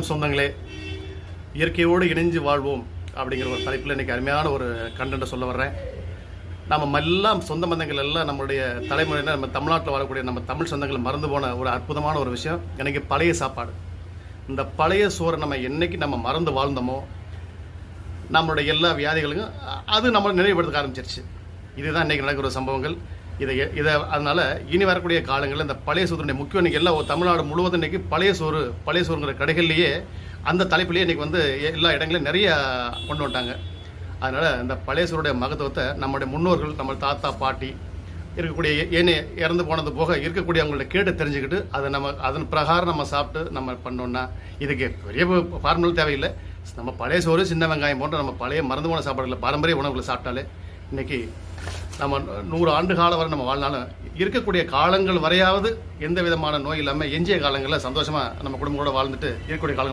சொந்தங்களே, இயற்கையோடு இணைஞ்சு வாழ்வோம் அப்படிங்கிற ஒரு தலைப்பில் இன்றைக்கி அருமையான ஒரு கண்டென்ட்டை சொல்ல வர்றேன். நம்ம எல்லாம் சொந்த பந்தங்கள் எல்லாம் நம்மளுடைய தலைமுறையில் நம்ம தமிழ்நாட்டில் வரக்கூடிய நம்ம தமிழ் சொந்தங்களை மறந்து போன ஒரு அற்புதமான ஒரு விஷயம் எனக்கு பழைய சாப்பாடு. இந்த பழைய சோறை நம்ம என்னைக்கு நம்ம மறந்து வாழ்ந்தோமோ நம்மளுடைய எல்லா வியாதிகளுக்கும் அது நம்மளை நினைவுபடுத்த ஆரம்பிச்சிருச்சு. இதுதான் இன்றைக்கி நடக்கிற சம்பவங்கள். இதை அதனால் இனி வரக்கூடிய காலங்களில் இந்த பழைய சோறுடைய முக்கியம் இன்றைக்கி எல்லாம் தமிழ்நாடு முழுவதும் இன்றைக்கி பழைய சோறுங்கிற கடைகள்லேயே அந்த தலைப்பிலேயே இன்றைக்கி வந்து எல்லா இடங்களையும் நிறைய கொண்டு வந்துட்டாங்க. அதனால் இந்த பழைய சோறுடைய மகத்துவத்தை நம்முடைய முன்னோர்கள், நம்ம தாத்தா பாட்டி இருக்கக்கூடிய இறந்து போனது போக இருக்கக்கூடிய அவங்கள்ட்ட கேட்டு தெரிஞ்சுக்கிட்டு அதை அதன் பிரகாரம் நம்ம சாப்பிட்டு நம்ம பண்ணோன்னா இதுக்கு பெரிய ஃபார்முலா தேவையில்லை. நம்ம பழைய சோறு, சின்ன வெங்காயம் போன்ற நம்ம பழைய மறந்து போன சாப்பாடுகளை, பாரம்பரிய உணவுகளை சாப்பிட்டாலே இன்றைக்கி நம்ம 100 ஆண்டு காலம் வரை நம்ம வாழ்ந்தாலும் இருக்கக்கூடிய காலங்கள் வரையாவது எந்த விதமான நோய் இல்லாமல் எஞ்சிய காலங்களில் சந்தோஷமாக நம்ம குடும்பத்தோடு வாழ்ந்துட்டு இருக்கக்கூடிய காலங்கள்